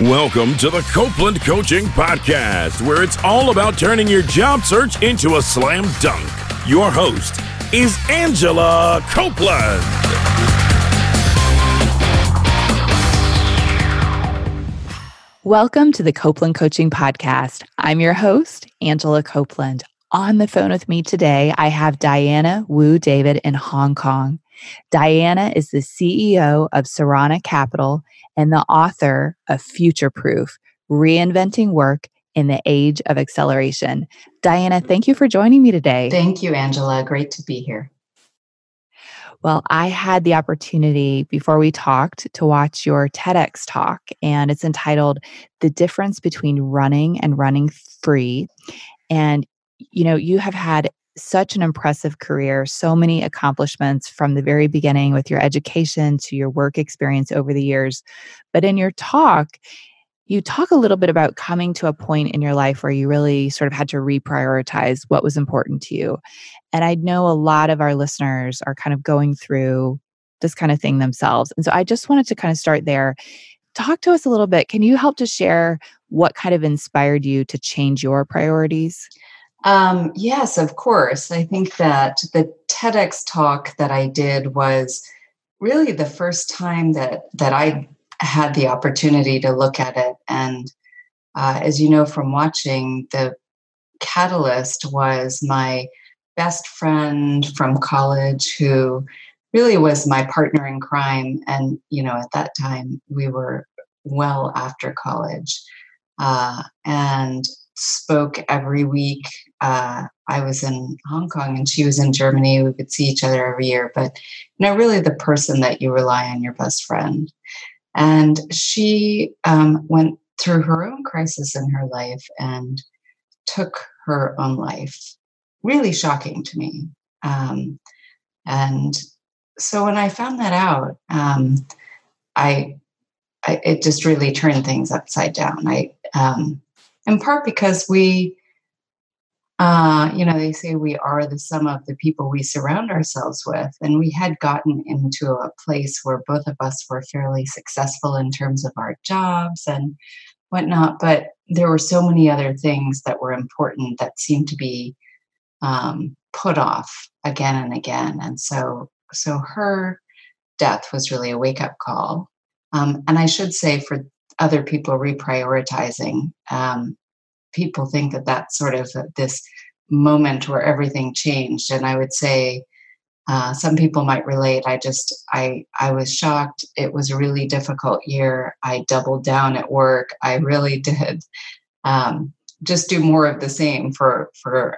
Welcome to the Copeland Coaching Podcast, where it's all about turning your job search into a slam dunk. Your host is Angela Copeland. Welcome to the Copeland Coaching Podcast. I'm your host, Angela Copeland. On the phone with me today, I have Diana Wu David in Hong Kong. Diana is the CEO of Sarana Capital and the author of Future Proof, Reinventing Work in the Age of Acceleration. Diana, thank you for joining me today. Thank you, Angela. Great to be here. Well, I had the opportunity before we talked to watch your TEDx talk, and it's entitled The Difference Between Running and Running Free. And, you have had such an impressive career, so many accomplishments from the very beginning with your education to your work experience over the years. But in your talk, you talk a little bit about coming to a point in your life where you really sort of had to reprioritize what was important to you. And I know a lot of our listeners are kind of going through this kind of thing themselves. And so I just wanted to kind of start there. Talk to us a little bit. Can you help to share what kind of inspired you to change your priorities? Yes, of course. I think that the TEDx talk that I did was really the first time that I had the opportunity to look at it. And as you know from watching, the catalyst was my best friend from college who really was my partner in crime. And, at that time, we were well after college and spoke every week. I was in Hong Kong and she was in Germany. We could see each other every year, but really the person that you rely on, your best friend. And she went through her own crisis in her life and took her own life. Really shocking to me. And so when I found that out, it just really turned things upside down. In part because we, they say we are the sum of the people we surround ourselves with. And we had gotten into a place where both of us were fairly successful in terms of our jobs and whatnot. But there were so many other things that were important that seemed to be put off again and again. And so her death was really a wake-up call. And I should say for other people reprioritizing, people think that that's sort of this moment where everything changed. And I would say some people might relate. I was shocked. It was a really difficult year. I doubled down at work. I really did just do more of the same for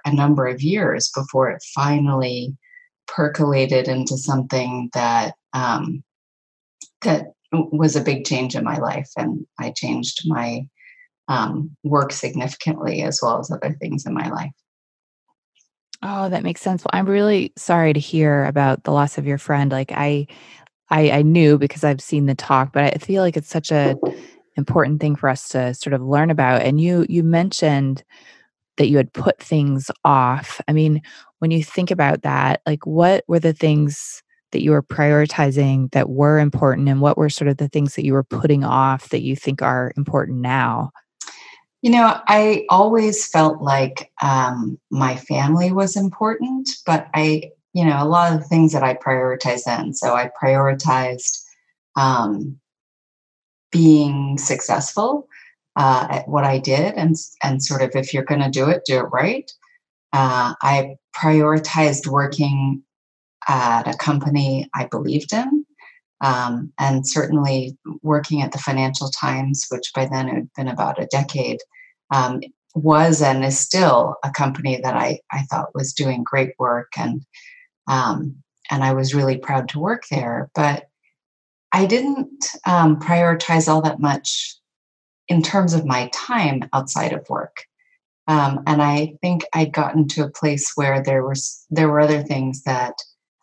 a number of years before it finally percolated into something that was a big change in my life. And I changed my work significantly as well as other things in my life. Oh, that makes sense. Well, I'm really sorry to hear about the loss of your friend. Like I knew because I've seen the talk, but I feel like it's such a important thing for us to sort of learn about. And you mentioned that you had put things off. I mean, when you think about that, like what were the things that you were prioritizing that were important, and what were sort of the things that you were putting off that you think are important now? I always felt like my family was important, but a lot of the things that I prioritized then. So I prioritized being successful at what I did, and sort of if you're going to do it right. I prioritized working at a company I believed in. And certainly working at the Financial Times, which by then it had been about a decade, was and is still a company that I thought was doing great work. And I was really proud to work there. But I didn't prioritize all that much in terms of my time outside of work. And I think I'd gotten to a place where there were other things that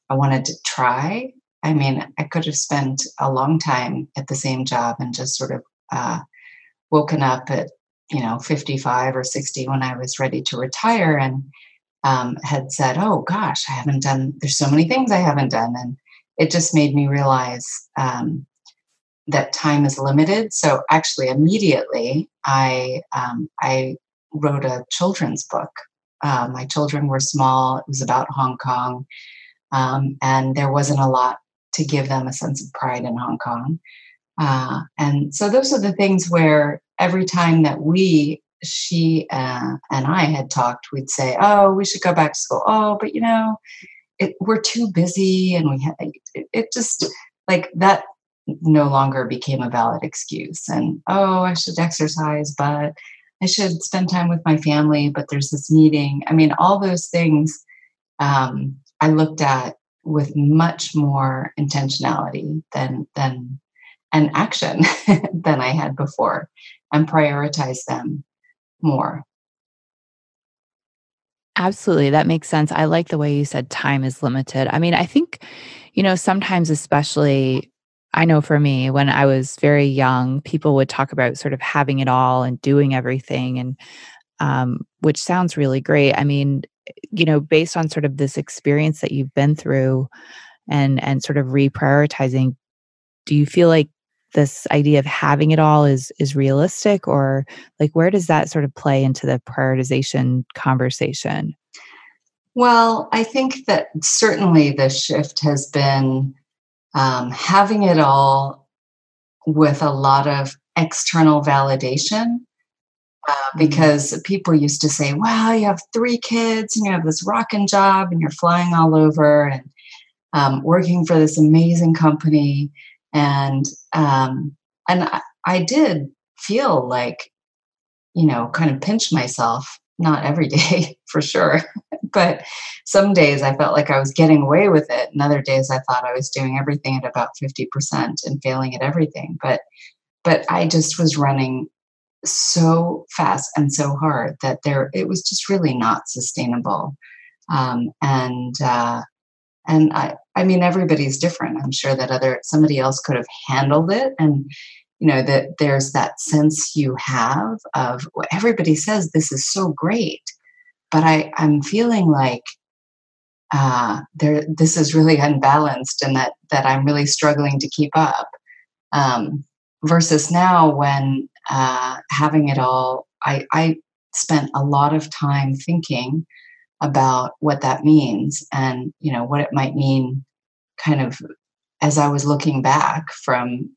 I wanted to try. I mean, I could have spent a long time at the same job and just sort of woken up at, 55 or 60 when I was ready to retire and had said, oh gosh, there's so many things I haven't done. And it just made me realize that time is limited. So actually, immediately, I wrote a children's book. My children were small. It was about Hong Kong, and there wasn't a lot to give them a sense of pride in Hong Kong. And so those are the things where every time that she and I had talked, we'd say, "Oh, we should go back to school." "Oh, but we're too busy," and it just like that no longer became a valid excuse. And "Oh, I should exercise, but I should spend time with my family, but there's this meeting." I mean, all those things I looked at with much more intentionality than and action than I had before, and prioritize them more. Absolutely. That makes sense. I like the way you said time is limited. I mean, I think, sometimes, especially, I know for me, when I was very young, people would talk about sort of having it all and doing everything, and which sounds really great. I mean, based on sort of this experience that you've been through and sort of reprioritizing, do you feel like this idea of having it all is realistic, or like where does that sort of play into the prioritization conversation? Well, I think that certainly the shift has been having it all with a lot of external validation. Mm. Because people used to say, "Wow, you have 3 kids and you have this rocking job and you're flying all over and working for this amazing company." And I did feel like, kind of pinch myself, not every day for sure, but some days I felt like I was getting away with it. And other days I thought I was doing everything at about 50% and failing at everything. But I just was running so fast and so hard that it was just really not sustainable. Um, and uh, and I mean, everybody's different. I'm sure that somebody else could have handled it, and that there's that sense you have of, well, everybody says this is so great, but I'm feeling like this is really unbalanced, and that I'm really struggling to keep up. Um, Versus now, when having it all, I spent a lot of time thinking about what that means, and what it might mean, kind of as I was looking back from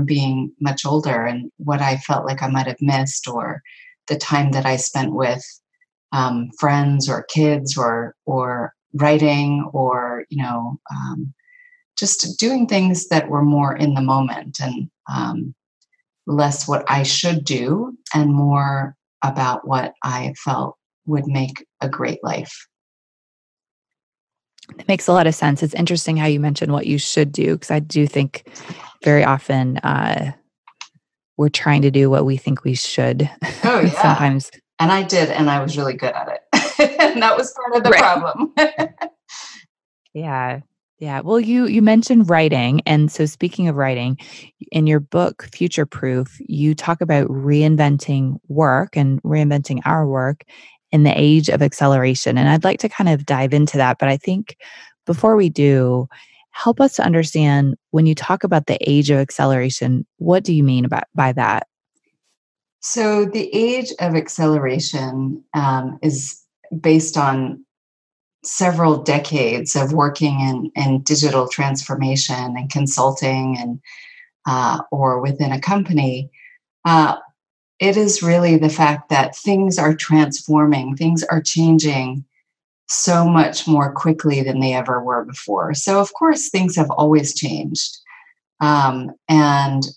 being much older, and what I felt like I might have missed, or the time that I spent with friends or kids, or writing, or just doing things that were more in the moment, and less what I should do and more about what I felt would make a great life. It makes a lot of sense. It's interesting how you mentioned what you should do, because I do think very often we're trying to do what we think we should. Oh, yeah. Sometimes. And I did, and I was really good at it. And that was part of the Right. problem. Yeah. Yeah. Well, you mentioned writing. And so, speaking of writing, in your book, Future Proof, you talk about reinventing work and reinventing our work in the age of acceleration. And I'd like to kind of dive into that. But I think before we do, help us to understand, when you talk about the age of acceleration, what do you mean by that? So the age of acceleration is based on several decades of working in digital transformation and consulting, and or within a company. Uh, it is really the fact that things are transforming, things are changing so much more quickly than they ever were before. So, of course, things have always changed. And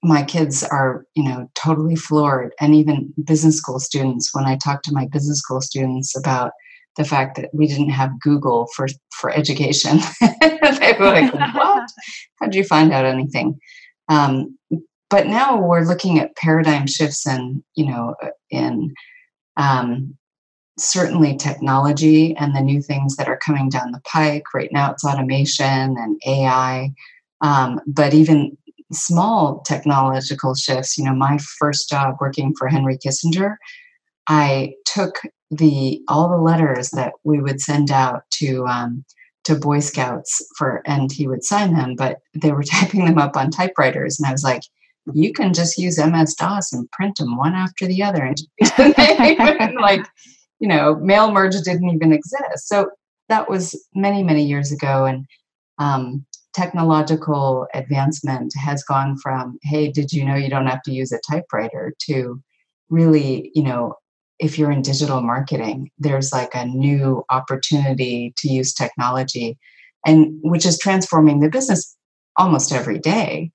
my kids are, totally floored. And even business school students, when I talk to my business school students about the fact that we didn't have Google for education, they were like, "What? How did you find out anything?" Um, but now we're looking at paradigm shifts, and in um, certainly technology and the new things that are coming down the pike. Right now, it's automation and AI, but even small technological shifts. My first job working for Henry Kissinger, I took all the letters that we would send out to to Boy Scouts and he would sign them, but they were typing them up on typewriters. And I was like, you can just use MS-DOS and print them one after the other. And like, mail merge didn't even exist. So that was many, many years ago. And technological advancement has gone from, hey, did you know you don't have to use a typewriter, to really, if you're in digital marketing, there's like a new opportunity to use technology, and which is transforming the business almost every day.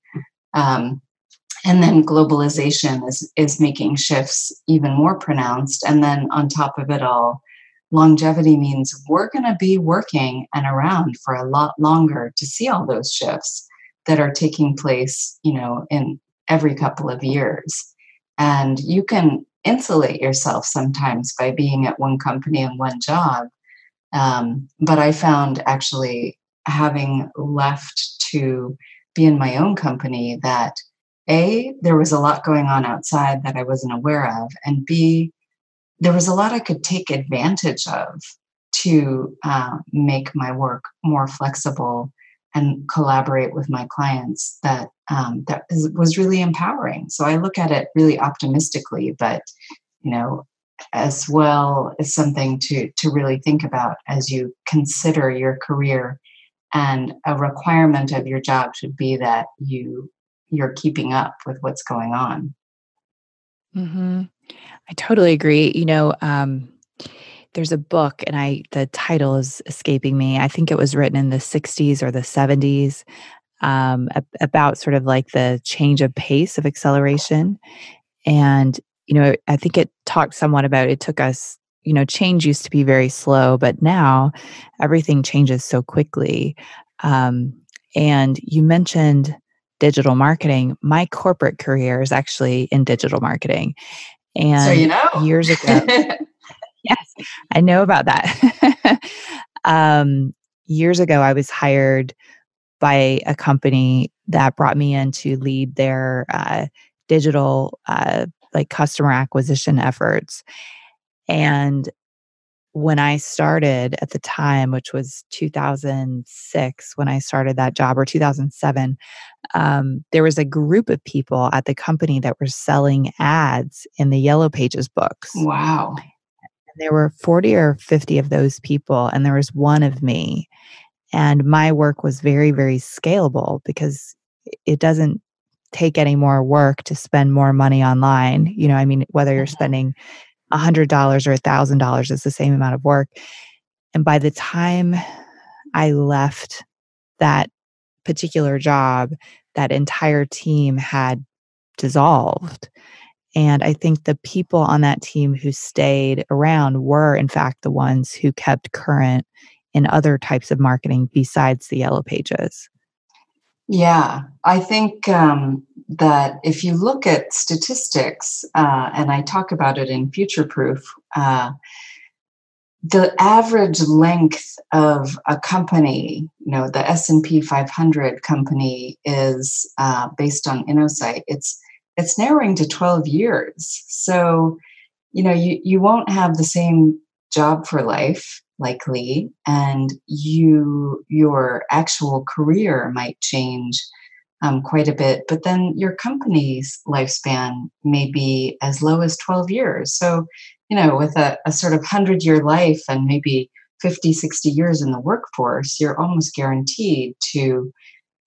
And then globalization is making shifts even more pronounced. And then on top of it all, longevity means we're going to be working and around for a lot longer to see all those shifts that are taking place, in every couple of years. And you can insulate yourself sometimes by being at one company and one job. But I found, actually, having left to be in my own company, that A, there was a lot going on outside that I wasn't aware of, and B, there was a lot I could take advantage of to make my work more flexible and collaborate with my clients. Was really empowering. So I look at it really optimistically, but as well as something to really think about as you consider your career. And a requirement of your job should be that you're keeping up with what's going on. Mm-hmm. I totally agree. There's a book, and the title is escaping me. I think it was written in the 60s or the 70s, about sort of like the change of pace of acceleration. And, I think it talked somewhat about, it took us, change used to be very slow, but now everything changes so quickly. And you mentioned digital marketing. My corporate career is actually in digital marketing. And years ago, yes, I know about that. Years ago, I was hired by a company that brought me in to lead their digital like customer acquisition efforts. And when I started at the time, which was 2006, when I started that job, or 2007, there was a group of people at the company that were selling ads in the Yellow Pages books. Wow. There were 40 or 50 of those people, and there was one of me. And my work was very, very scalable, because it doesn't take any more work to spend more money online. Whether you're spending $100 or $1,000, it's the same amount of work. And by the time I left that particular job, that entire team had dissolved. And I think the people on that team who stayed around were, in fact, the ones who kept current in other types of marketing besides the Yellow Pages. Yeah, I think that if you look at statistics, and I talk about it in Future Proof, the average length of a company, the S&P 500 company, is based on InnoSight. It's narrowing to 12 years. So, you won't have the same job for life, likely, and your actual career might change quite a bit, but then your company's lifespan may be as low as 12 years. So, with a sort of 100-year life and maybe 50, 60 years in the workforce, you're almost guaranteed to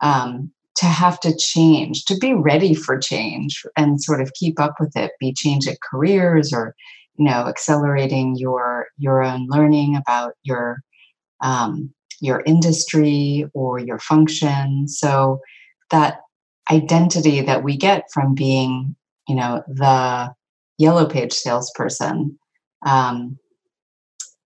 have to change, to be ready for change and sort of keep up with it, be change at careers, or accelerating your own learning about your industry or your function. So that identity that we get from being, the Yellow Page salesperson,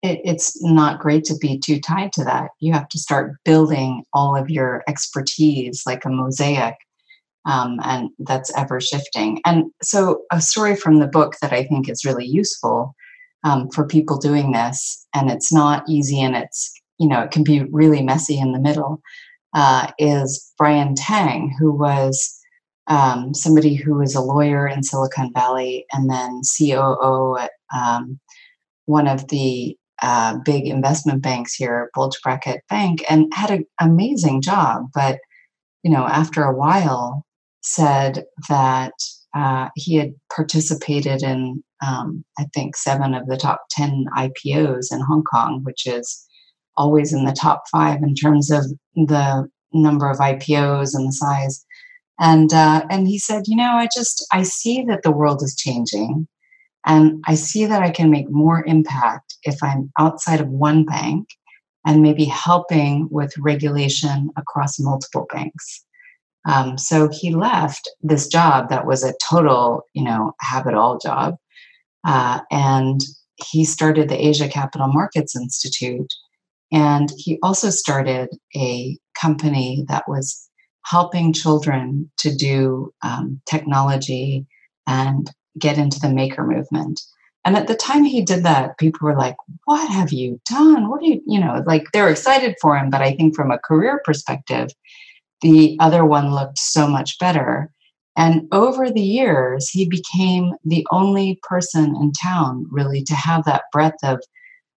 it's not great to be too tied to that. You have to start building all of your expertise like a mosaic, and that's ever shifting. And so a story from the book that I think is really useful for people doing this, and it's not easy, and it's, it can be really messy in the middle, is Brian Tang, who was somebody who was a lawyer in Silicon Valley and then COO at one of the big investment banks here, Bulge Bracket Bank, and had an amazing job. But, after a while said that he had participated in, I think, 7 of the top 10 IPOs in Hong Kong, which is always in the top 5 in terms of the number of IPOs and the size. And he said, I see that the world is changing, and I see that I can make more impact if I'm outside of one bank and maybe helping with regulation across multiple banks. So he left this job that was a total, have-it-all job, and he started the Asia Capital Markets Institute. And he also started a company that was helping children to do technology and get into the maker movement. And at the time he did that, people were like, what have you done? What do you, like they were excited for him. But I think from a career perspective, the other one looked so much better. And over the years, he became the only person in town really to have that breadth of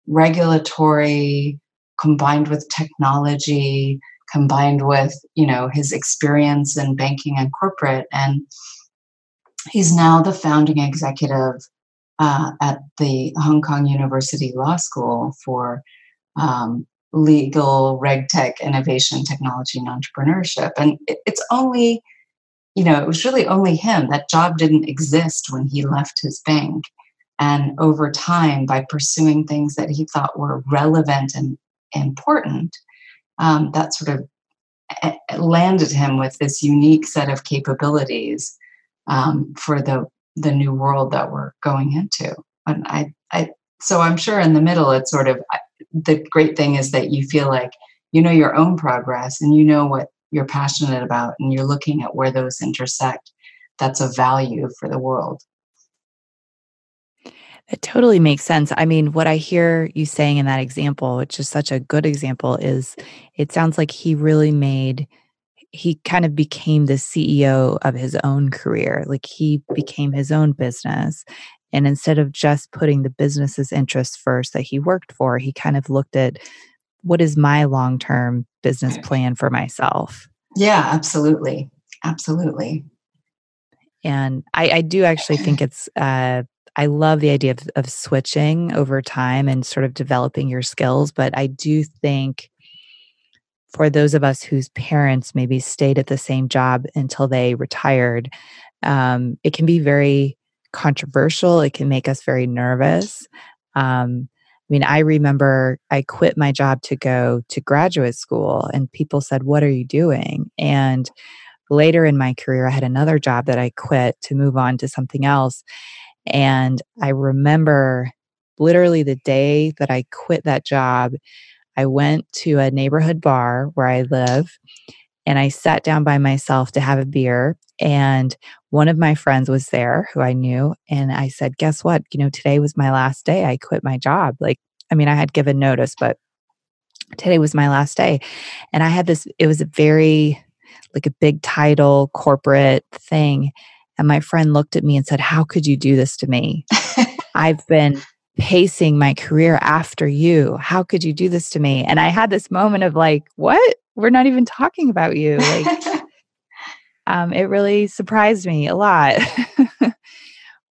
regulatory combined with technology, combined with, his experience in banking and corporate. And he's now the founding executive at the Hong Kong University Law School for legal, reg tech, innovation, technology, and entrepreneurship. And it's only, it was really only him. That job didn't exist when he left his bank. And over time, by pursuing things that he thought were relevant and important, that sort of landed him with this unique set of capabilities for the new world that we're going into. And so I'm sure in the middle, it's sort of, the great thing is that you feel like you know your own progress and you know what you're passionate about, and you're looking at where those intersect. That's of value for the world. It totally makes sense. I mean, what I hear you saying in that example, which is such a good example, is it sounds like he kind of became the CEO of his own career. Like he became his own business. And instead of just putting the business's interests first that he worked for, he kind of looked at what is my long-term business plan for myself. Yeah, absolutely. Absolutely. And I do actually think it's, I love the idea of switching over time and sort of developing your skills. But I do think for those of us whose parents maybe stayed at the same job until they retired, it can be very controversial. It can make us very nervous. I remember I quit my job to go to graduate school, and people said, "What are you doing?" And later in my career, I had another job that I quit to move on to something else. And I remember literally the day that I quit that job, I went to a neighborhood bar where I live, and I sat down by myself to have a beer. And one of my friends was there who I knew. And I said, guess what? Today was my last day. I quit my job. I had given notice, but today was my last day. And I had it was a very, a big title corporate thing. And my friend looked at me and said, how could you do this to me? I've been pacing my career after you. How could you do this to me? And I had this moment of what? We're not even talking about you. It really surprised me a lot.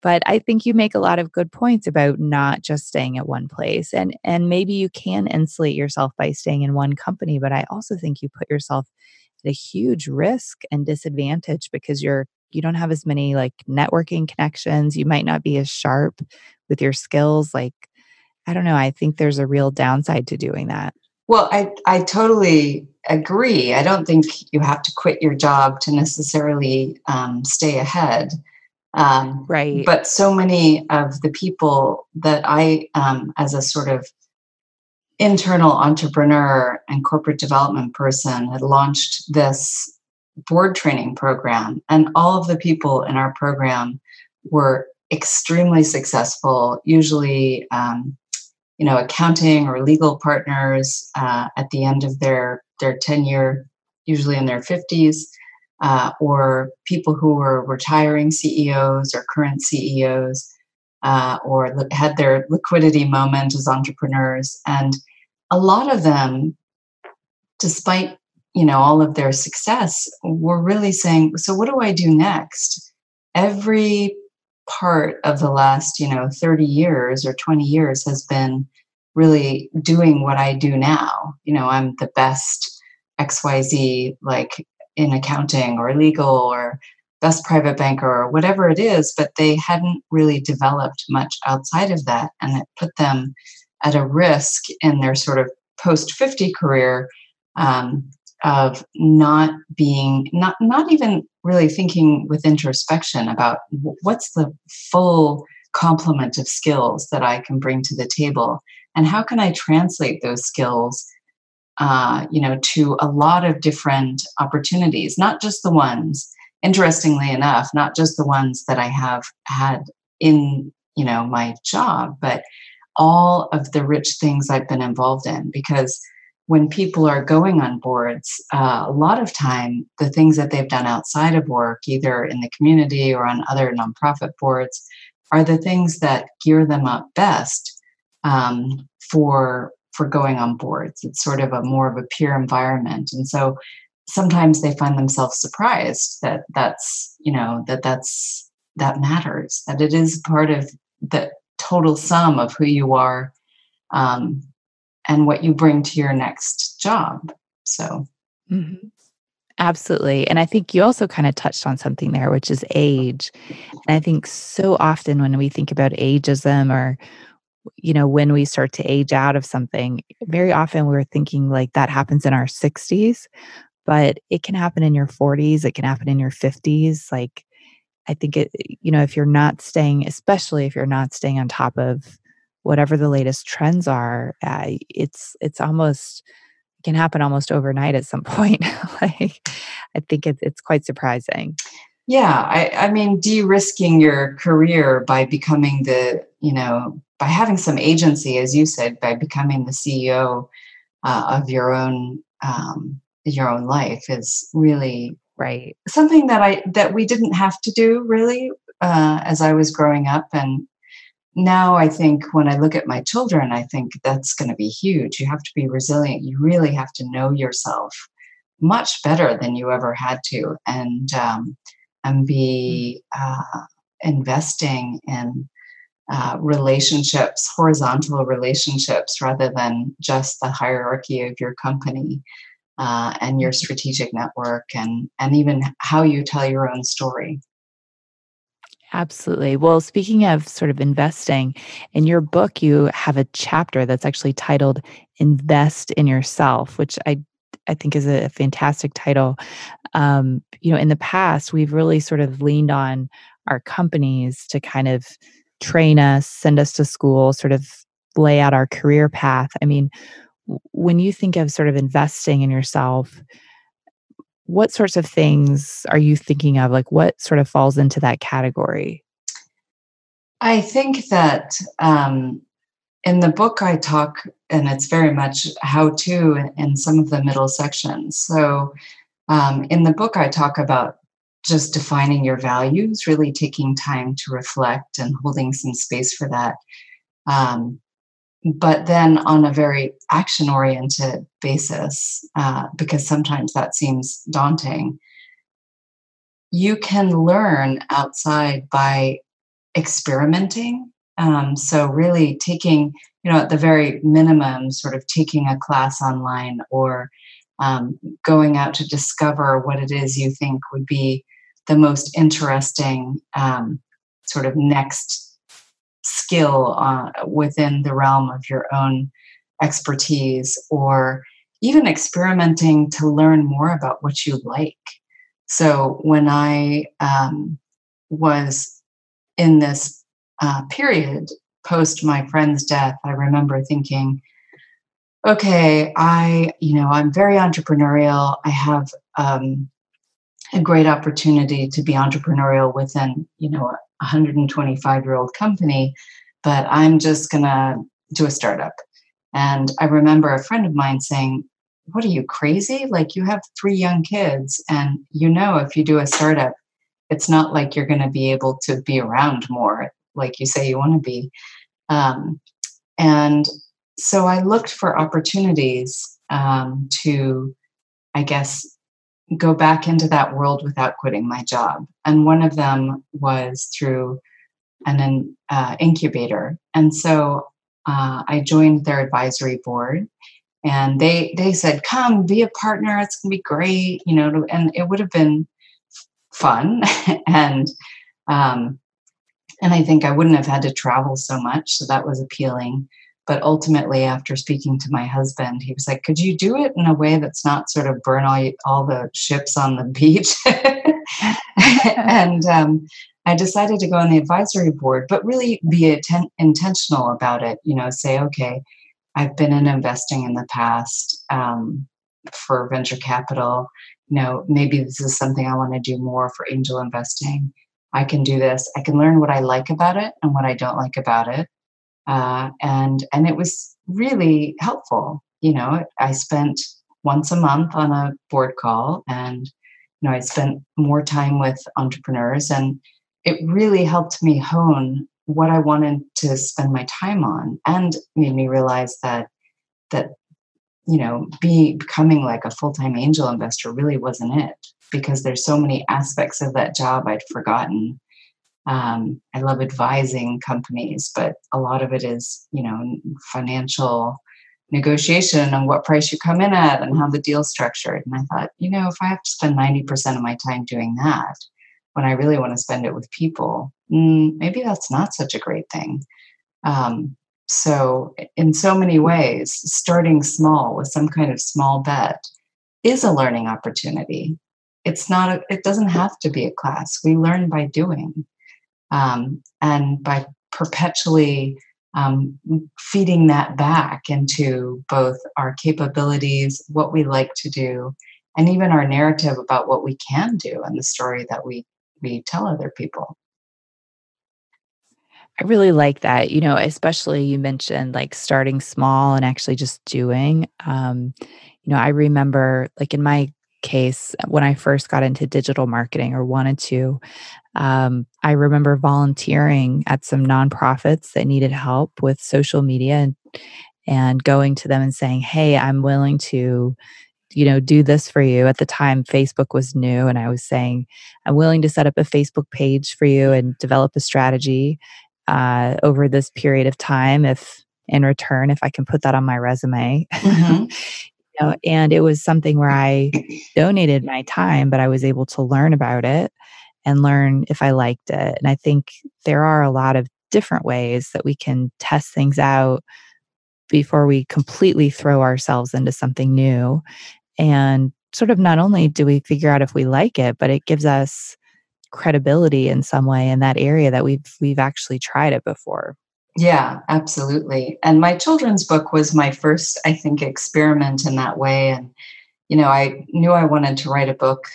But I think you make a lot of good points about not just staying at one place. And maybe you can insulate yourself by staying in one company. But I also think you put yourself at a huge risk and disadvantage because you don't have as many networking connections. You might not be as sharp with your skills. I don't know. I think there's a real downside to doing that. Well, I totally agree. I don't think you have to quit your job to necessarily stay ahead. Right. But so many of the people that I, as a sort of internal entrepreneur and corporate development person, had launched this board training program. And all of the people in our program were extremely successful, usually accounting or legal partners at the end of their tenure, usually in their 50s, or people who were retiring CEOs or current CEOs. or had their liquidity moment as entrepreneurs. And a lot of them, despite all of their success, were really saying, so what do I do next? Every part of the last 30 years or 20 years has been really doing what I do now. I'm the best XYZ, like in accounting or legal, or best private banker, or whatever it is, but they hadn't really developed much outside of that, and it put them at a risk in their sort of post-50 career, of not even really thinking with introspection about what's the full complement of skills that I can bring to the table, and how can I translate those skills to a lot of different opportunities, not just the ones, interestingly enough, not just the ones that I have had in my job, but all of the rich things I've been involved in. Because when people are going on boards, a lot of time, the things that they've done outside of work, either in the community or on other nonprofit boards, are the things that gear them up best for going on boards. It's sort of more of a peer environment, and so sometimes they find themselves surprised that that matters, that it is part of the total sum of who you are. And what you bring to your next job. So, Absolutely. And I think you also kind of touched on something there, which is age. And I think so often when we think about ageism, or, when we start to age out of something, very often we're thinking like that happens in our 60s, but it can happen in your 40s. It can happen in your 50s. Like, I think if you're not staying, especially if you're not staying on top of whatever the latest trends are, it's almost, it can happen almost overnight at some point. Like, I think it's quite surprising. Yeah, I mean, de-risking your career by becoming by having some agency, as you said, by becoming the CEO of your own life is really Right. something that we didn't have to do really as I was growing up. And now I think when I look at my children, I think that's going to be huge. You have to be resilient. You really have to know yourself much better than you ever had to, and be investing in relationships, horizontal relationships, rather than just the hierarchy of your company and your strategic network, and even how you tell your own story. Absolutely. Well, speaking of sort of investing, in your book, you have a chapter that's actually titled Invest in Yourself, which I think is a fantastic title. In the past, we've really sort of leaned on our companies to kind of train us, send us to school, sort of lay out our career path. I mean, when you think of sort of investing in yourself, what sorts of things are you thinking of? Like, what sort of falls into that category? I think that in the book I talk, and it's very much how to in some of the middle sections. So in the book I talk about just defining your values, really taking time to reflect and holding some space for that. But then on a very action-oriented basis, because sometimes that seems daunting, you can learn outside by experimenting. So really taking, at the very minimum, sort of taking a class online, or going out to discover what it is you think would be the most interesting sort of next skill within the realm of your own expertise, or even experimenting to learn more about what you like. So when I was in this period post my friend's death, I remember thinking, okay, I'm very entrepreneurial. I have a great opportunity to be entrepreneurial within, a 125-year-old company, but I'm just going to do a startup. And I remember a friend of mine saying, what are you, crazy? Like, you have 3 young kids, and if you do a startup, it's not like you're going to be able to be around more. like you say, you want to be. And so I looked for opportunities to, I guess, go back into that world without quitting my job. And one of them was through an incubator. And so I joined their advisory board, and they said, "Come, be a partner. It's going to be great," and it would have been fun. and um, and I think I wouldn't have had to travel so much. So that was appealing. But ultimately, after speaking to my husband, he was like, "Could you do it in a way that's not sort of burn all the ships on the beach?" and I decided to go on the advisory board, but really be intentional about it. Say, okay, I've been in investing in the past for venture capital. Maybe this is something I want to do more for angel investing. I can do this. I can learn what I like about it and what I don't like about it. And it was really helpful. I spent once a month on a board call, and I spent more time with entrepreneurs, and it really helped me hone what I wanted to spend my time on, and made me realize that becoming like a full-time angel investor really wasn't it, because there's so many aspects of that job I'd forgotten. I love advising companies, but a lot of it is, financial negotiation and what price you come in at and how the deal's structured. And I thought, if I have to spend 90% of my time doing that, when I really want to spend it with people, maybe that's not such a great thing. So in so many ways, starting small with some kind of small bet is a learning opportunity. It doesn't have to be a class. We learn by doing. And by perpetually feeding that back into both our capabilities, what we like to do, and even our narrative about what we can do and the story that we tell other people. I really like that, especially you mentioned like starting small and actually just doing. I remember, like in my case, when I first got into digital marketing or wanted to, I remember volunteering at some nonprofits that needed help with social media, and going to them and saying, "Hey, I'm willing to, do this for you." At the time, Facebook was new, and I was saying, "I'm willing to set up a Facebook page for you and develop a strategy over this period of time. If in return, if I can put that on my resume." Mm-hmm. And it was something where I donated my time, but I was able to learn about it and learn if I liked it. And I think there are a lot of different ways that we can test things out before we completely throw ourselves into something new. And sort of not only do we figure out if we like it, but it gives us credibility in some way in that area that we've actually tried it before. Yeah, absolutely. And my children's book was my first, I think, experiment in that way. And, I knew I wanted to write a book.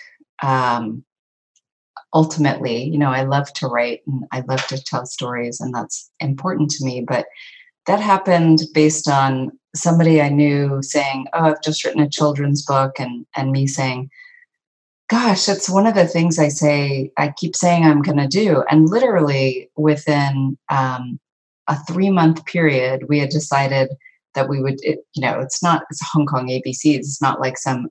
Ultimately, I love to write and I love to tell stories, and that's important to me. But that happened based on somebody I knew saying, "Oh, I've just written a children's book," and me saying, "Gosh, that's one of the things I keep saying I'm going to do." And literally within a 3-month period, we had decided that we would, it's Hong Kong ABCs. It's not like some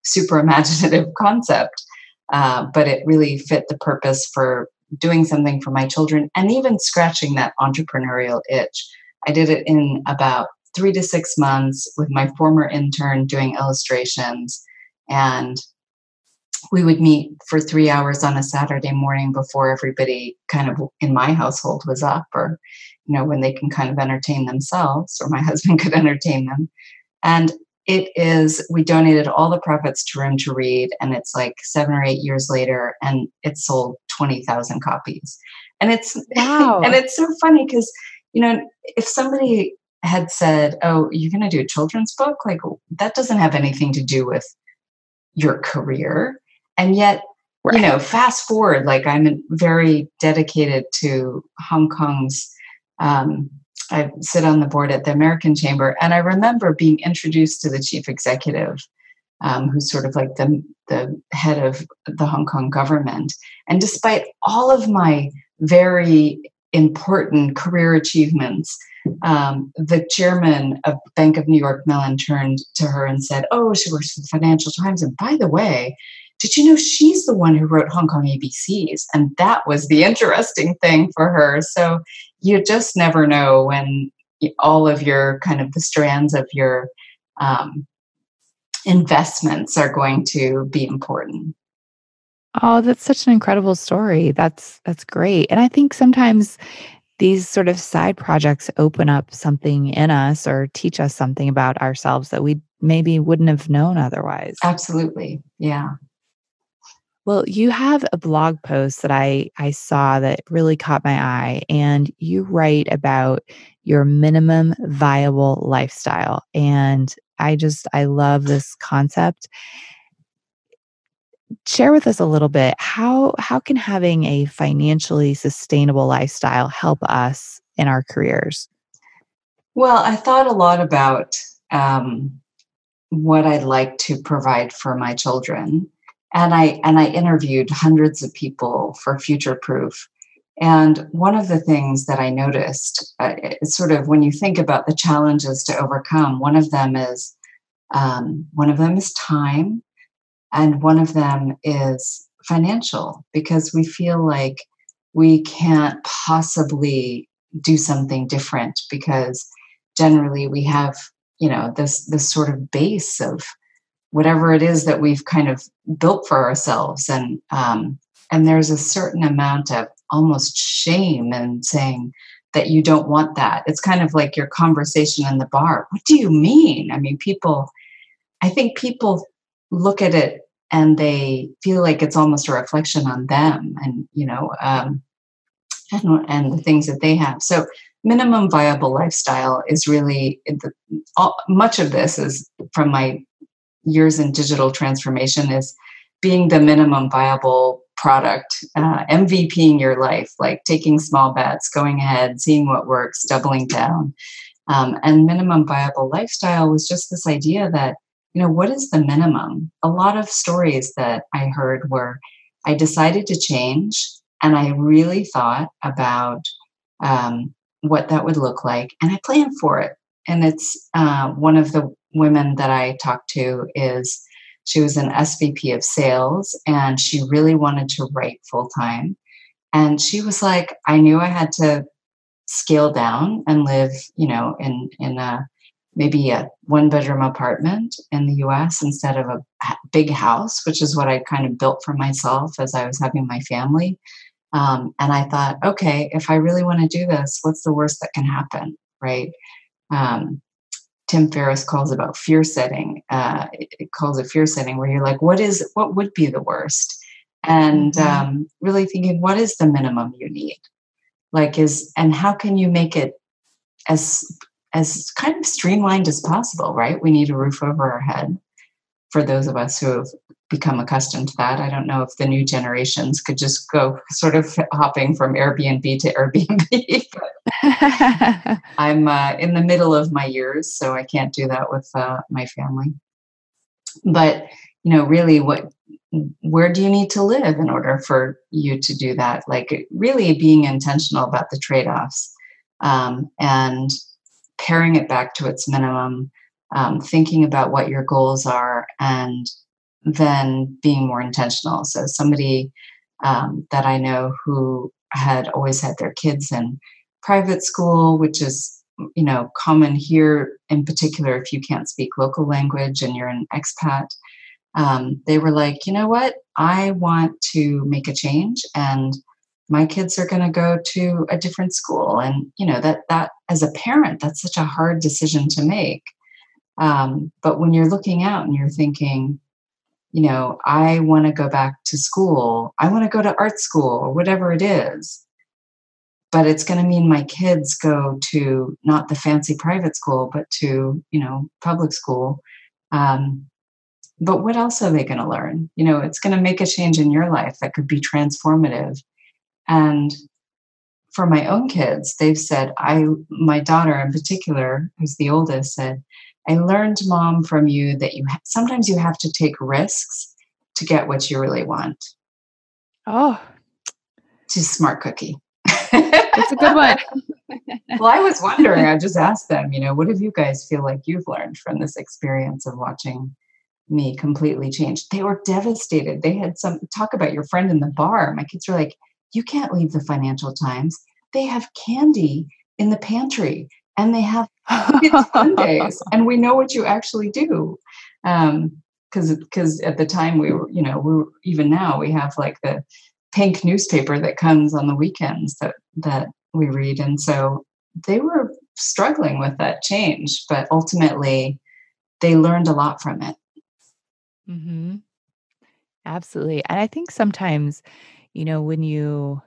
super imaginative concept. But it really fit the purpose for doing something for my children and even scratching that entrepreneurial itch. I did it in about 3 to 6 months with my former intern doing illustrations. And we would meet for 3 hours on a Saturday morning before everybody kind of in my household was up, or, when they can kind of entertain themselves, or my husband could entertain them. And we donated all the profits to Room to Read, and it's like 7 or 8 years later, and it sold 20,000 copies. And it's, Wow. and it's so funny because, if somebody had said, "Oh, you're going to do a children's book," like that doesn't have anything to do with your career. And yet, Right. fast forward, like I'm very dedicated to Hong Kong's, I sit on the board at the American Chamber, and I remember being introduced to the chief executive, who's sort of like the head of the Hong Kong government. And despite all of my very important career achievements. The chairman of Bank of New York Mellon turned to her and said, "Oh, she works for the Financial Times. And by the way, did you know she's the one who wrote Hong Kong ABCs?" And that was the interesting thing for her. So you just never know when all of your kind of the strands of your investments are going to be important. Oh, that's such an incredible story. That's great. And I think sometimes these sort of side projects open up something in us or teach us something about ourselves that we maybe wouldn't have known otherwise. Absolutely. Yeah. Well, you have a blog post that I saw that really caught my eye, and you write about your minimum viable lifestyle. And I love this concept. Share with us a little bit how can having a financially sustainable lifestyle help us in our careers? Well, I thought a lot about what I'd like to provide for my children, and I interviewed hundreds of people for Future Proof. And one of the things that I noticed is sort of when you think about the challenges to overcome, one of them is time, and one of them is financial, because we feel like we can't possibly do something different because generally we have, this sort of base of whatever it is that we've kind of built for ourselves. And there's a certain amount of almost shame in saying that you don't want that. It's kind of like your conversation in the bar. What do you mean? I mean, I think people look at it and they feel like it's almost a reflection on them, and and the things that they have. So minimum viable lifestyle is really much of this is from my years in digital transformation, is being the minimum viable product, MVPing your life, like taking small bets, going ahead, seeing what works, doubling down. And minimum viable lifestyle was just this idea that, what is the minimum? A lot of stories that I heard were, I decided to change and I really thought about what that would look like, and I planned for it. And it's one of the women that I talked to she was an SVP of sales, and she really wanted to write full time. And she was like, I knew I had to scale down and live, in maybe a 1-bedroom apartment in the US instead of a big house, which is what I kind of built for myself as I was having my family. And I thought, okay, if I really want to do this, what's the worst that can happen, right? Tim Ferriss calls about fear setting. It calls it fear setting, where you're like, what would be the worst? And really thinking, what is the minimum you need? And how can you make it as kind of streamlined as possible, right? We need a roof over our head for those of us who have become accustomed to that. I don't know if the new generations could just go sort of hopping from Airbnb to Airbnb. But I'm in the middle of my years, so I can't do that with my family. But, really where do you need to live in order for you to do that? Like really being intentional about the trade-offs, and paring it back to its minimum, thinking about what your goals are, and then being more intentional. So somebody that I know who had always had their kids in private school, which is, common here, in particular, if you can't speak local language and you're an expat, they were like, you know what, I want to make a change, and my kids are going to go to a different school. And, that as a parent, that's such a hard decision to make. But when you're looking out and you're thinking, I want to go back to school, I want to go to art school or whatever it is, but it's going to mean my kids go to not the fancy private school, but to, public school. But what else are they going to learn? It's going to make a change in your life that could be transformative. And for my own kids, they've said, my daughter in particular, who's the oldest, said, I learned, Mom, from you that sometimes you have to take risks to get what you really want. Oh, She's a smart cookie. That's a good one. Well, I was wondering, I just asked them, what have you guys feel like you've learned from this experience of watching me completely change? They were devastated. They had some talk about your friend in the bar. My kids were like, you can't leave the Financial Times. They have candy in the pantry and they have kids' fun days. And we know what you actually do. Because at the time even now we have like the pink newspaper that comes on the weekends that we read. And so they were struggling with that change, but ultimately they learned a lot from it. Mm-hmm. Absolutely. And I think sometimes, when you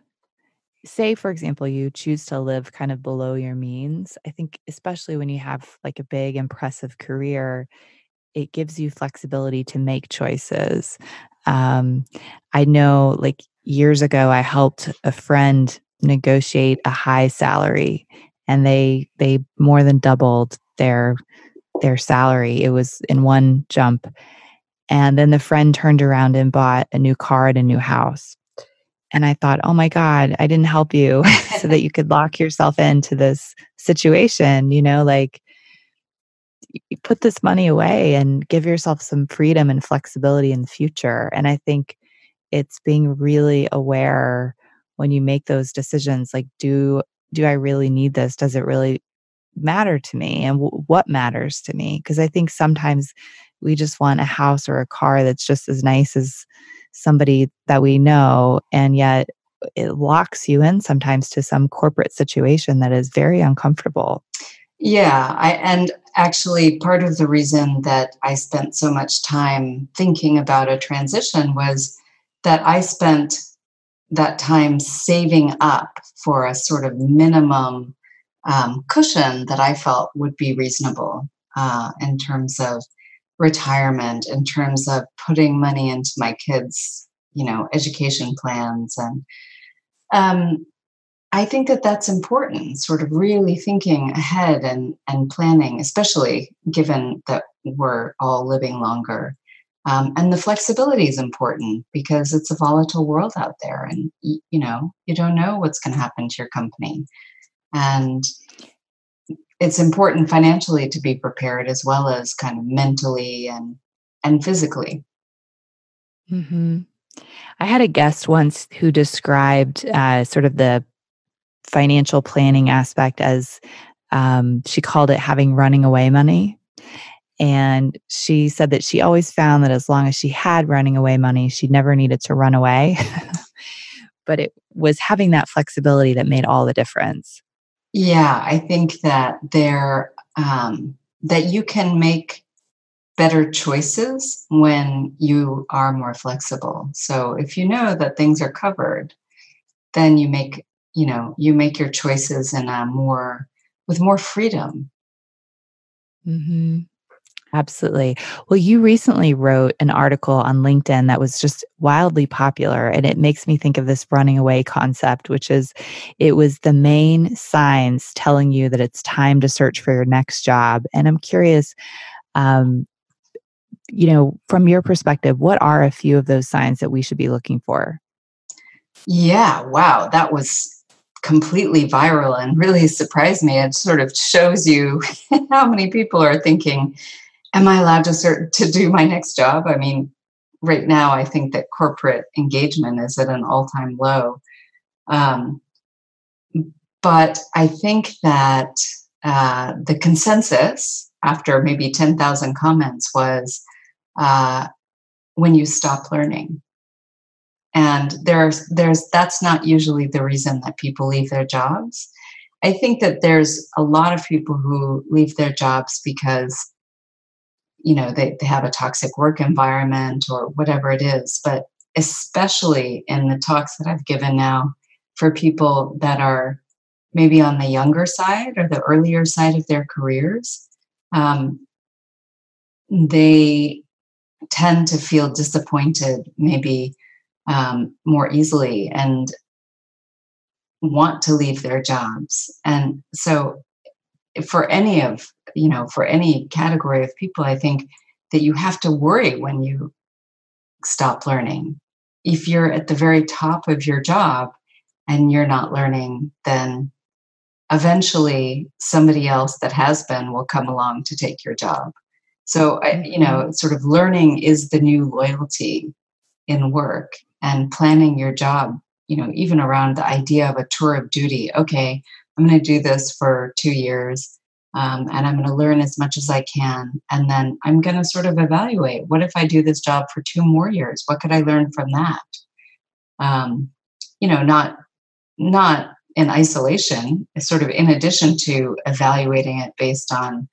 say, for example, you choose to live kind of below your means, I think especially when you have like a big, impressive career, it gives you flexibility to make choices. Um, I know like years ago, I helped a friend negotiate a high salary and they more than doubled their salary. It was in one jump. And then the friend turned around and bought a new car and a new house. And I thought, oh my God, I didn't help you so that you could lock yourself into this situation, like you put this money away and give yourself some freedom and flexibility in the future. And I think it's being really aware when you make those decisions, like, do I really need this? Does it really matter to me? And what matters to me? Because I think sometimes we just want a house or a car that's just as nice as somebody that we know. And yet it locks you in sometimes to some corporate situation that is very uncomfortable. Yeah, and actually part of the reason that I spent so much time thinking about a transition was that I spent that time saving up for a sort of minimum cushion that I felt would be reasonable in terms of retirement, in terms of putting money into my kids' education plans. And I think that that's important, sort of really thinking ahead and planning, especially given that we're all living longer. And the flexibility is important because it's a volatile world out there, and you don't know what's going to happen to your company. And it's important financially to be prepared as well as kind of mentally and physically. Hmm. I had a guest once who described sort of the financial planning aspect as she called it having running away money. And she said that she always found that as long as she had running away money, she never needed to run away. But it was having that flexibility that made all the difference. Yeah, I think that that you can make better choices when you are more flexible. So if you know that things are covered, then you make your choices with more freedom. Hmm. Absolutely. Well, you recently wrote an article on LinkedIn that was just wildly popular, and it makes me think of this running away concept, which is it was the main signs telling you that it's time to search for your next job. And I'm curious, um, from your perspective, what are a few of those signs that we should be looking for? Yeah, wow, that was completely viral and really surprised me. It sort of shows you how many people are thinking, am I allowed to do my next job? I mean, right now, I think that corporate engagement is at an all-time low. Um, but I think that the consensus after maybe 10,000 comments was uh, when you stop learning. And that's not usually the reason that people leave their jobs. I think that there's a lot of people who leave their jobs because they have a toxic work environment or whatever it is. But especially in the talks that I've given now for people that are maybe on the younger side or the earlier side of their careers, um, they tend to feel disappointed maybe more easily and want to leave their jobs. And so for any category of people, I think that you have to worry when you stop learning. If you're at the very top of your job and you're not learning, then eventually somebody else that has been will come along to take your job. So, sort of learning is the new loyalty in work, and planning your job, even around the idea of a tour of duty. Okay, I'm going to do this for 2 years, and I'm going to learn as much as I can. And then I'm going to sort of evaluate, what if I do this job for 2 more years? What could I learn from that? Not in isolation, sort of in addition to evaluating it based on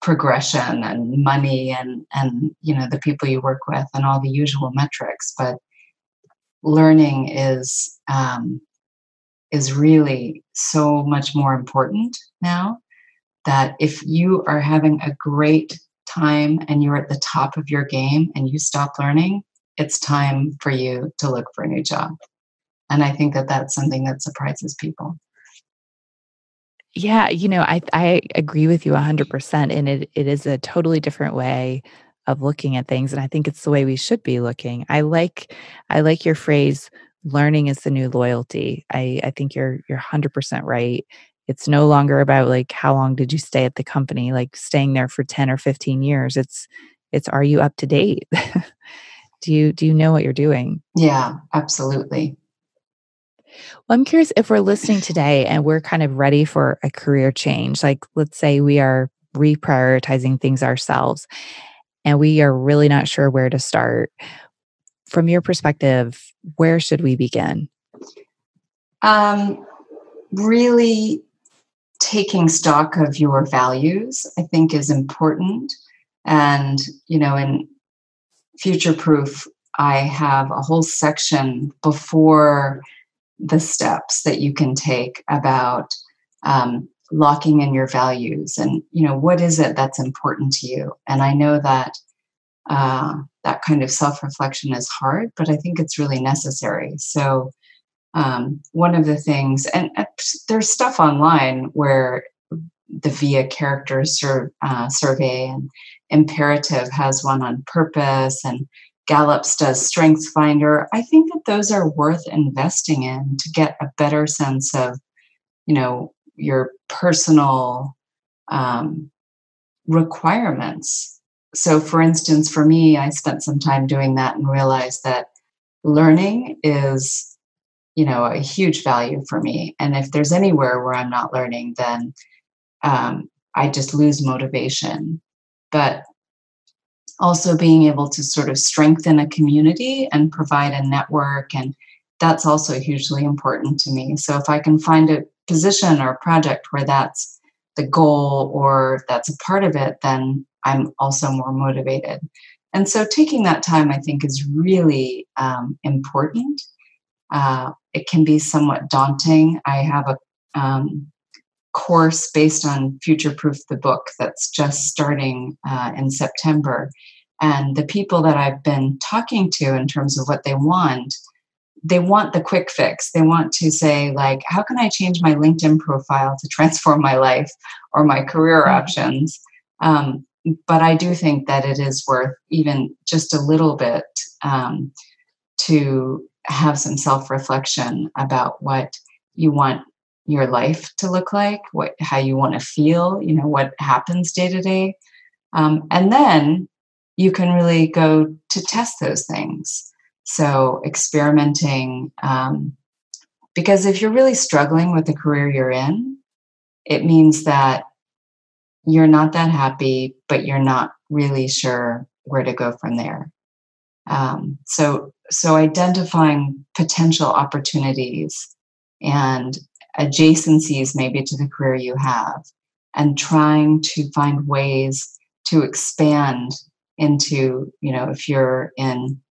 progression and money and the people you work with and all the usual metrics. But learning is really so much more important now, that if you are having a great time and you're at the top of your game and you stop learning, it's time for you to look for a new job. And I think that that's something that surprises people. Yeah, I agree with you 100%. And it is a totally different way of looking at things. And I think it's the way we should be looking. I like your phrase, learning is the new loyalty. I think you're 100% right. It's no longer about like how long did you stay at the company, like staying there for 10 or 15 years. It's are you up to date? Do you know what you're doing? Yeah, absolutely. Well, I'm curious if we're listening today and we're kind of ready for a career change. Like, let's say we are reprioritizing things ourselves and we are really not sure where to start. From your perspective, where should we begin? Really taking stock of your values, I think, is important. And, in Future Proof, I have a whole section before the steps that you can take about locking in your values and, what is it that's important to you? And I know that that kind of self-reflection is hard, but I think it's really necessary. So one of the things, and there's stuff online where the VIA character survey, and Imperative has one on purpose, and Gallup's does Strengths Finder. I think that those are worth investing in to get a better sense of, your personal requirements. So, for instance, for me, I spent some time doing that and realized that learning is, a huge value for me. And if there's anywhere where I'm not learning, then I just lose motivation. But also being able to sort of strengthen a community and provide a network, and that's also hugely important to me. So if I can find a position or a project where that's the goal or that's a part of it, then I'm also more motivated. And so taking that time, I think, is really important. It can be somewhat daunting. I have a course based on Future Proof, the book, that's just starting in September. And the people that I've been talking to in terms of what they want the quick fix. They want to say, like, how can I change my LinkedIn profile to transform my life or my career options? But I do think that it is worth even just a little bit to have some self-reflection about what you want your life to look like, how you want to feel, what happens day to day. And then you can really go to test those things. So experimenting, because if you're really struggling with the career you're in, it means that you're not that happy, but you're not really sure where to go from there. So identifying potential opportunities and adjacencies maybe to the career you have, and trying to find ways to expand into, if you're in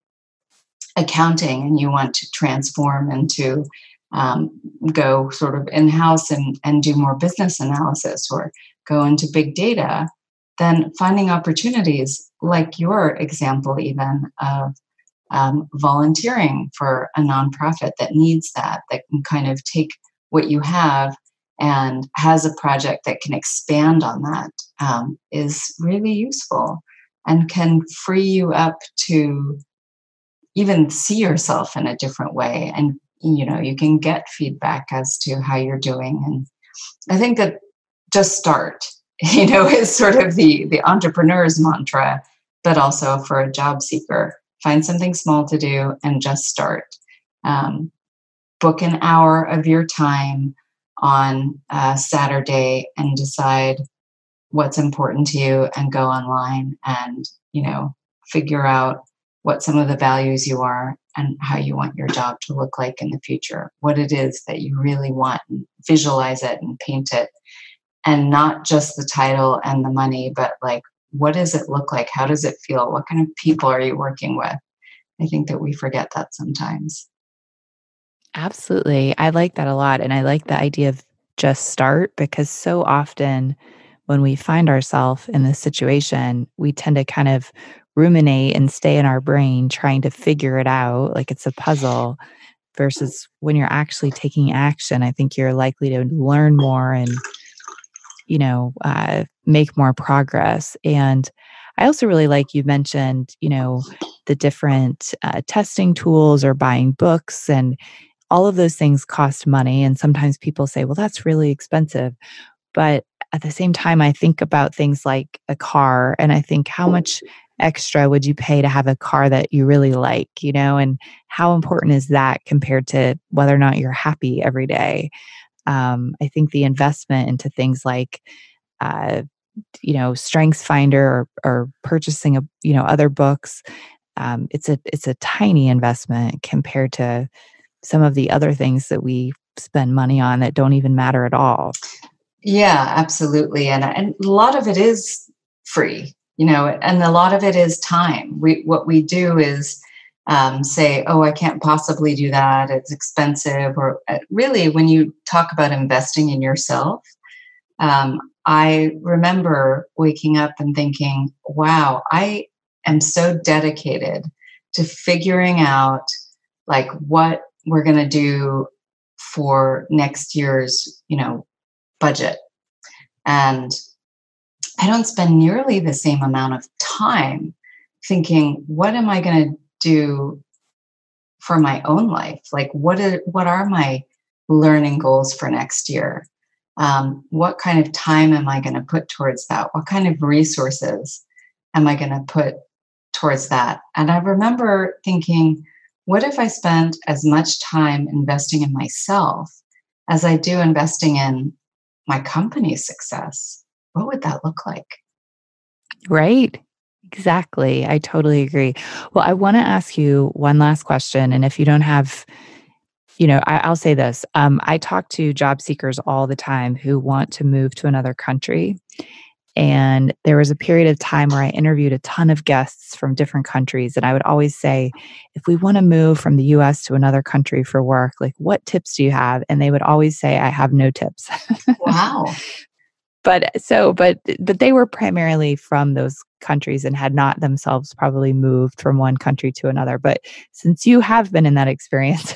accounting and you want to transform into go sort of in-house and do more business analysis, or go into big data, then finding opportunities like your example even of volunteering for a nonprofit that needs that can kind of take what you have and has a project that can expand on that, is really useful and can free you up to even see yourself in a different way and you can get feedback as to how you're doing. And I think that just start, is sort of the entrepreneur's mantra, but also for a job seeker. Find something small to do and just start. Book an hour of your time on Saturday and decide what's important to you and go online and, figure out what some of the values you are and how you want your job to look like in the future, what it is that you really want, and visualize it and paint it. And not just the title and the money, but like, what does it look like? How does it feel? What kind of people are you working with? I think that we forget that sometimes. Absolutely. I like that a lot. And I like the idea of just start, because so often when we find ourselves in this situation, we tend to kind of ruminate and stay in our brain trying to figure it out like it's a puzzle, versus when you're actually taking action. I think you're likely to learn more and, make more progress. And I also really like you mentioned, the different testing tools or buying books, and all of those things cost money. And sometimes people say, well, that's really expensive. But at the same time, I think about things like a car, and I think, how much extra would you pay to have a car that you really like, and how important is that compared to whether or not you're happy every day? I think the investment into things like, uh, Strengths Finder, or purchasing other books, it's a tiny investment compared to some of the other things that we spend money on that don't even matter at all. Yeah, absolutely. And a lot of it is free, and a lot of it is time. What we do is say, oh, I can't possibly do that, it's expensive. Or really, when you talk about investing in yourself, I remember waking up and thinking, wow, I am so dedicated to figuring out like what we're going to do for next year's, budget. And I don't spend nearly the same amount of time thinking, what am I going to do for my own life? Like, what are my learning goals for next year? What kind of time am I going to put towards that? What kind of resources am I going to put towards that? And I remember thinking, what if I spent as much time investing in myself as I do investing in my company's success? What would that look like? Right. Exactly. I totally agree. Well, I want to ask you one last question. And if you don't have, I'll say this. I talk to job seekers all the time who want to move to another country. And there was a period of time where I interviewed a ton of guests from different countries. And I would always say, if we want to move from the US to another country for work, like, what tips do you have? And they would always say, I have no tips. Wow. But they were primarily from those countries and had not themselves probably moved from one country to another. But since you have been in that experience,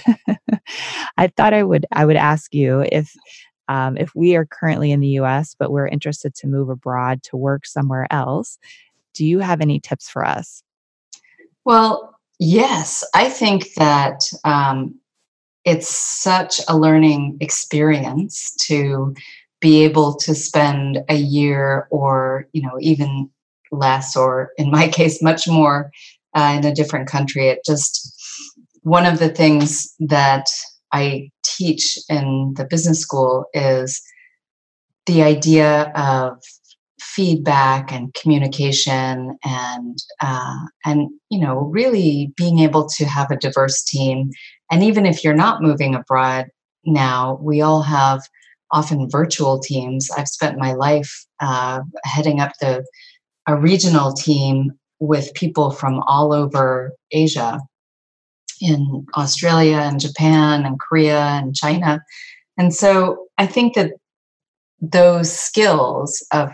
I thought I would ask you if we are currently in the US, but we're interested to move abroad to work somewhere else, do you have any tips for us? Well, yes, I think that it's such a learning experience to be able to spend a year, or even less, or in my case much more, in a different country. It just, one of the things that I teach in the business school is the idea of feedback and communication, and really being able to have a diverse team. And even if you're not moving abroad now, we all have often virtual teams. I've spent my life heading up a regional team with people from all over Asia, in Australia and Japan and Korea and China. And so I think that those skills of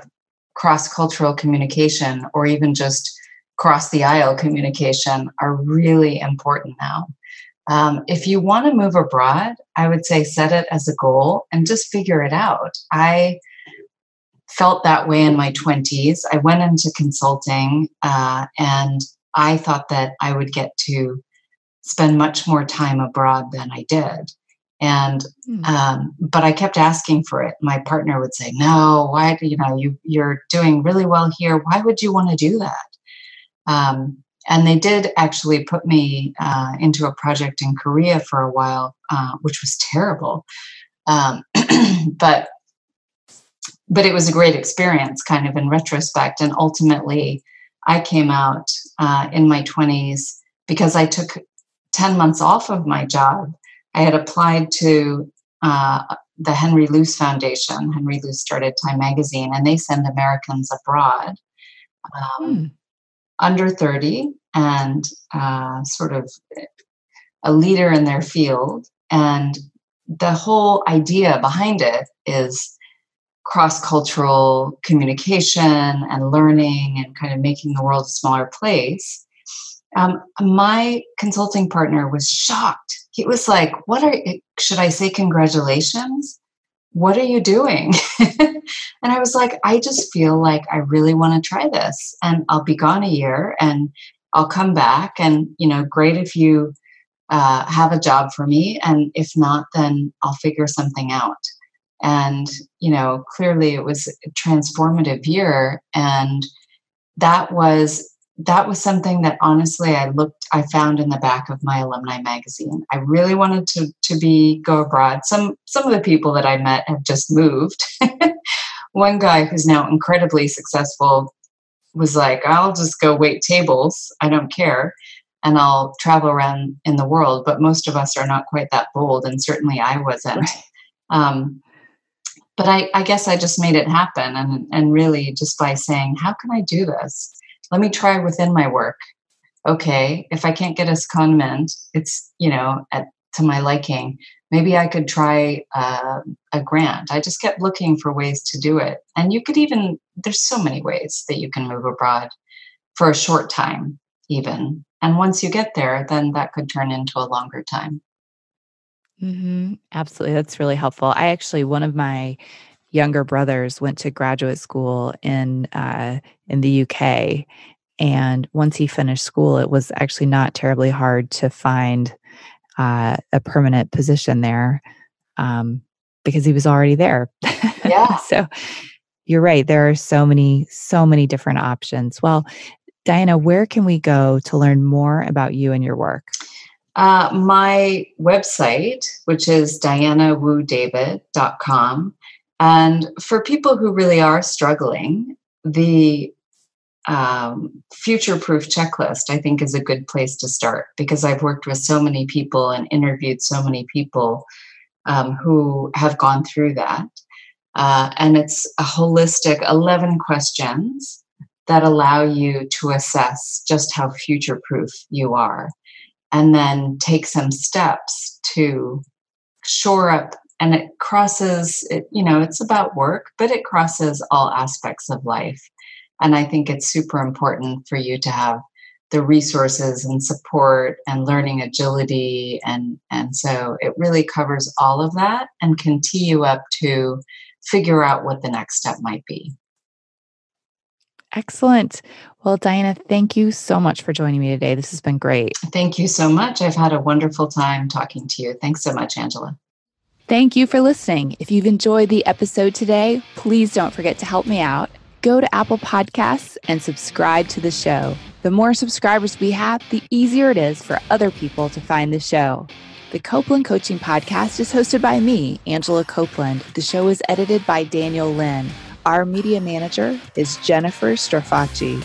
cross-cultural communication, or even just cross the aisle communication, are really important now. If you want to move abroad, I would say set it as a goal and just figure it out. I felt that way in my 20s. I went into consulting, and I thought that I would get to spend much more time abroad than I did. And but I kept asking for it. My partner would say, "No, why? You're doing really well here. Why would you want to do that?" And they did actually put me into a project in Korea for a while, which was terrible. But it was a great experience, kind of in retrospect. And ultimately, I came out in my 20s because I took 10 months off of my job. I had applied to the Henry Luce Foundation. Henry Luce started Time Magazine, and they send Americans abroad under 30 and sort of a leader in their field. And the whole idea behind it is cross-cultural communication and learning and kind of making the world a smaller place. My consulting partner was shocked. He was like, should I say congratulations? What are you doing? And I was like, I just feel like I really want to try this, and I'll be gone a year and I'll come back, and, great if you have a job for me. And if not, then I'll figure something out. And, clearly it was a transformative year. And that was something that honestly I found in the back of my alumni magazine. I really wanted to go abroad. Some of the people that I met have just moved. One guy who's now incredibly successful was like, I'll just go wait tables. I don't care. And I'll travel around in the world. But most of us are not quite that bold. And certainly I wasn't. Right. But I guess I just made it happen. And really just by saying, how can I do this? Let me try within my work. Okay, if I can't get a secondment, it's, to my liking, maybe I could try a grant. I just kept looking for ways to do it. And there's so many ways that you can move abroad for a short time, even. And once you get there, then that could turn into a longer time. Mm-hmm. Absolutely. That's really helpful. One of my younger brothers went to graduate school in the UK. And once he finished school, it was actually not terribly hard to find a permanent position there because he was already there. Yeah. So you're right. There are so many different options. Well, Diana, where can we go to learn more about you and your work? My website, which is dianawoodavid.com. And for people who really are struggling, the future-proof checklist, I think, is a good place to start, because I've worked with so many people and interviewed so many people who have gone through that. And it's a holistic 11 questions that allow you to assess just how future-proof you are, and then take some steps to shore up. And it crosses, it's about work, but it crosses all aspects of life. And I think it's super important for you to have the resources and support and learning agility. And so it really covers all of that and can tee you up to figure out what the next step might be. Excellent. Well, Diana, thank you so much for joining me today. This has been great. Thank you so much. I've had a wonderful time talking to you. Thanks so much, Angela. Thank you for listening. If you've enjoyed the episode today, please don't forget to help me out. Go to Apple Podcasts and subscribe to the show. The more subscribers we have, the easier it is for other people to find the show. The Copeland Coaching Podcast is hosted by me, Angela Copeland. The show is edited by Daniel Lynn. Our media manager is Jennifer Storfacci.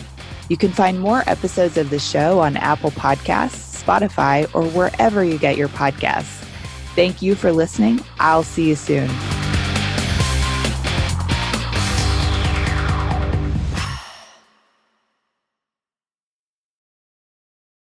You can find more episodes of the show on Apple Podcasts, Spotify, or wherever you get your podcasts. Thank you for listening. I'll see you soon.